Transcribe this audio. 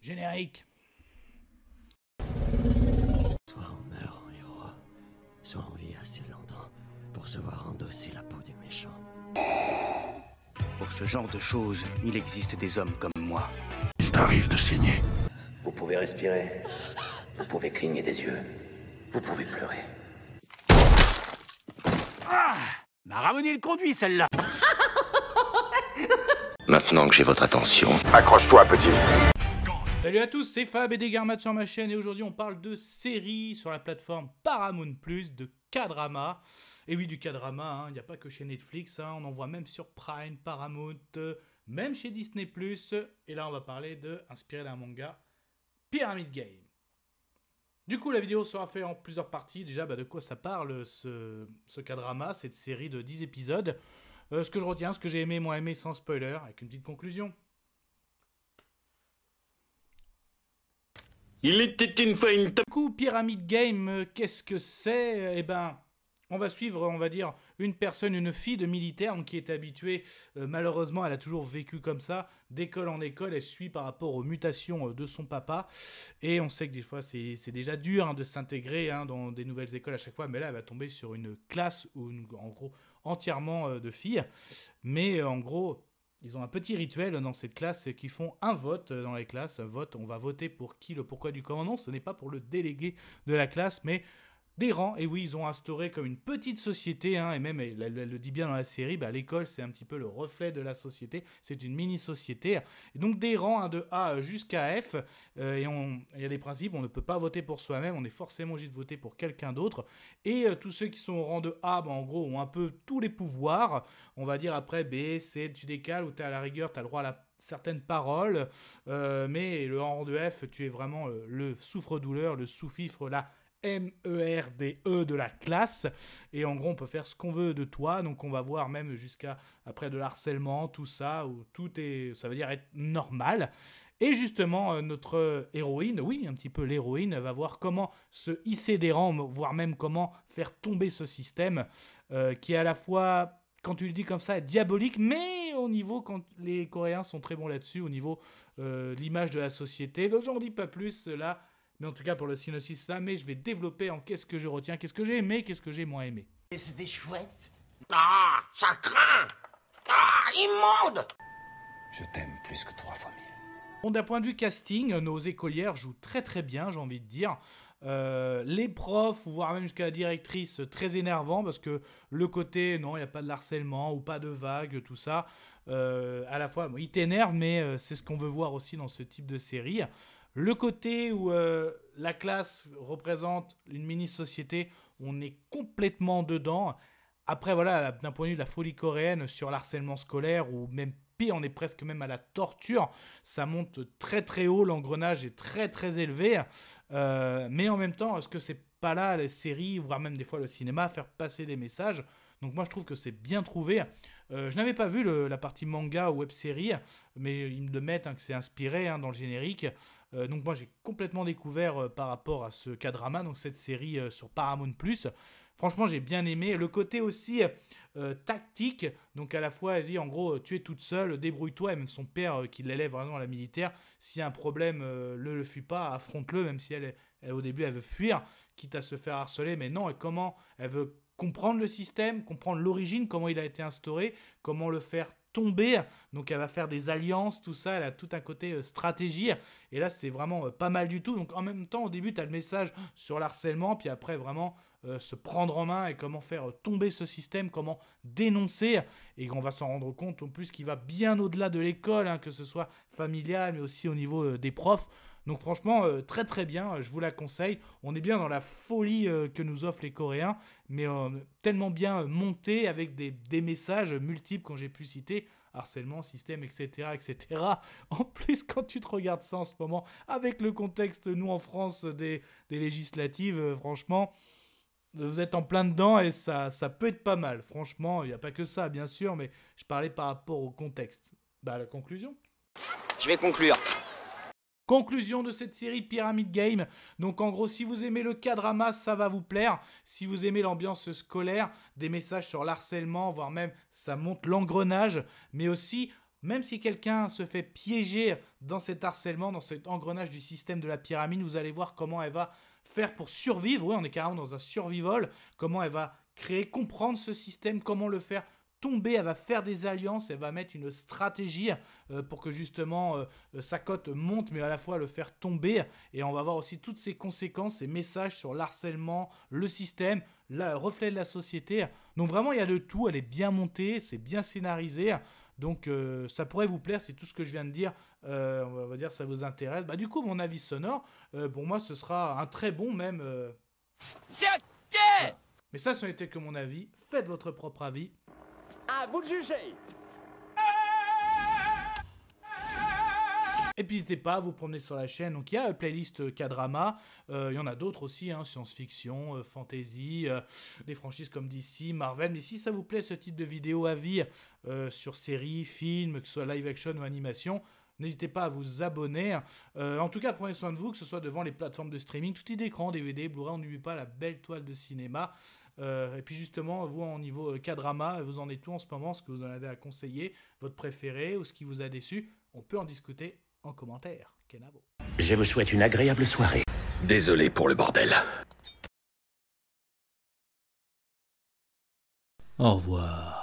Générique. Soit on meurt en héros, soit on vit assez longtemps pour se voir endosser la peau du méchant. Pour ce genre de choses, il existe des hommes comme moi. Il t'arrive de saigner. Vous pouvez respirer, vous pouvez cligner des yeux, vous pouvez pleurer. Ah, m'a ramené le conduit celle-là. Maintenant que j'ai votre attention, Accroche-toi, petit. Salut à tous, c'est Fab et Degarmat sur ma chaîne et aujourd'hui on parle de séries sur la plateforme Paramount+, de K-drama. Et oui, du K-drama, il n'y a pas que chez Netflix, on en voit même sur Prime, Paramount, même chez Disney+. Et là on va parler de, inspiré d'un manga, Pyramid Game. Du coup la vidéo sera faite en plusieurs parties. Déjà de quoi ça parle ce K-drama, cette série de 10 épisodes. Ce que je retiens, ce que j'ai aimé, moins aimé sans spoiler, avec une petite conclusion. Il était une fois une Du coup, Pyramid Game, qu'est-ce que c'est? Eh ben, on va suivre, on va dire, une personne, une fille de militaire qui est habituée, malheureusement, elle a toujours vécu comme ça, d'école en école, elle suit par rapport aux mutations de son papa, et on sait que des fois, c'est déjà dur de s'intégrer dans des nouvelles écoles à chaque fois, mais là, elle va tomber sur une classe, où, en gros, entièrement de filles, mais en gros... Ils ont un petit rituel dans cette classe qui font un vote dans les classes. Un vote, on va voter pour qui, le pourquoi du comment. Non, ce n'est pas pour le délégué de la classe, mais des rangs. Et oui, ils ont instauré comme une petite société, et même, elle le dit bien dans la série, l'école, c'est un petit peu le reflet de la société. C'est une mini-société. Et donc, des rangs de A jusqu'à F. Et il y a des principes, on ne peut pas voter pour soi-même, on est forcément obligé de voter pour quelqu'un d'autre. Et tous ceux qui sont au rang de A, en gros, ont un peu tous les pouvoirs. On va dire après B, C, tu décales, ou tu as à la rigueur, tu as le droit à certaines paroles. Mais le rang de F, tu es vraiment le souffre-douleur, le sous-fifre, la MERDE de la classe, et en gros on peut faire ce qu'on veut de toi, donc on va voir même jusqu'à après de l'harcèlement, tout ça, où tout est, ça veut dire être normal. Et justement notre héroïne, oui un petit peu l'héroïne, va voir comment se hisser des rangs, voire même comment faire tomber ce système qui est à la fois, quand tu le dis comme ça, diabolique, mais au niveau, quand les Coréens sont très bons là-dessus, au niveau l'image de la société. Donc j'en dis pas plus là. Mais en tout cas, pour le synopsis, ça, mais je vais développer en qu'est-ce que je retiens, qu'est-ce que j'ai aimé, qu'est-ce que j'ai moins aimé. Et c'était chouette. Ah, ça craint. Ah, immonde. je t'aime plus que 3 fois 1000. Bon, d'un point de vue casting, nos écolières jouent très très bien, j'ai envie de dire. Les profs, voire même jusqu'à la directrice, très énervant parce que le côté, non, il n'y a pas de harcèlement ou pas de vagues, tout ça, à la fois, il t'énerve, mais c'est ce qu'on veut voir aussi dans ce type de série. Le côté où la classe représente une mini-société, on est complètement dedans. Après, voilà, d'un point de vue de la folie coréenne sur l'harcèlement scolaire, ou même pire, on est presque même à la torture, ça monte très très haut, l'engrenage est très très élevé. Mais en même temps, est-ce que c'est pas là, les séries, voire même des fois le cinéma, faire passer des messages? Donc moi je trouve que c'est bien trouvé. Je n'avais pas vu la partie manga ou web-série, mais ils me le mettent que c'est inspiré dans le générique. Donc moi j'ai complètement découvert par rapport à ce K-drama, donc cette série sur Paramount+. Franchement j'ai bien aimé. Le côté aussi tactique, donc à la fois elle dit en gros tu es toute seule, débrouille-toi, et même son père qui l'élève vraiment à la militaire, s'il y a un problème, le fuis pas, affronte-le, même si elle au début elle veut fuir, quitte à se faire harceler, mais non, et comment elle veut comprendre le système, comprendre l'origine, comment il a été instauré, comment le faire tomber, donc elle va faire des alliances, tout ça, elle a tout un côté stratégie, et là c'est vraiment pas mal du tout. Donc en même temps au début tu as le message sur l'harcèlement, puis après vraiment se prendre en main et comment faire tomber ce système, comment dénoncer, et on va s'en rendre compte en plus qu'il va bien au-delà de l'école, que ce soit familial mais aussi au niveau des profs. Donc franchement, très très bien, je vous la conseille. On est bien dans la folie que nous offrent les Coréens, mais tellement bien monté avec des messages multiples qu'on j'ai pu citer, harcèlement, système, etc., etc. En plus, quand tu te regardes ça en ce moment, avec le contexte, nous en France, des législatives, franchement, vous êtes en plein dedans et ça peut être pas mal. Franchement, il n'y a pas que ça, bien sûr, mais je parlais par rapport au contexte. La conclusion ? Je vais conclure. Conclusion de cette série Pyramid Game. Donc en gros, si vous aimez le K-drama, ça va vous plaire. Si vous aimez l'ambiance scolaire, des messages sur l'harcèlement, voire même ça monte l'engrenage, mais aussi Même si quelqu'un se fait piéger dans cet harcèlement, dans cet engrenage du système de la pyramide, vous allez voir comment elle va faire pour survivre. Oui, on est carrément dans un survival. Comment elle va créer, comprendre ce système, comment le faire tomber. Elle va faire des alliances, elle va mettre une stratégie pour que justement sa cote monte, mais à la fois le faire tomber. Et on va voir aussi toutes ces conséquences, ces messages sur l'harcèlement, le système, le reflet de la société. Donc vraiment, il y a de tout. Elle est bien montée, c'est bien scénarisé. Donc ça pourrait vous plaire, c'est tout ce que je viens de dire, on va dire ça vous intéresse. Bah du coup mon avis sonore, pour moi ce sera un très bon même. C'est ok. Mais ça, ce n'était que mon avis, faites votre propre avis. À vous de juger. Et puis n'hésitez pas à vous promener sur la chaîne, donc il y a une playlist K-drama, il y en a d'autres aussi, hein, science-fiction, fantasy, des franchises comme DC, Marvel, mais si ça vous plaît ce type de vidéo avis sur séries, films, que ce soit live action ou animation, n'hésitez pas à vous abonner. En tout cas, prenez soin de vous, que ce soit devant les plateformes de streaming, tout type d'écran, DVD, Blu-ray, on n'oublie pas la belle toile de cinéma. Et puis justement, vous en niveau K-drama, vous en êtes tout en ce moment, ce que vous en avez à conseiller, votre préféré ou ce qui vous a déçu, on peut en discuter en commentaire. Kenavo. Je vous souhaite une agréable soirée. Désolé pour le bordel. Au revoir.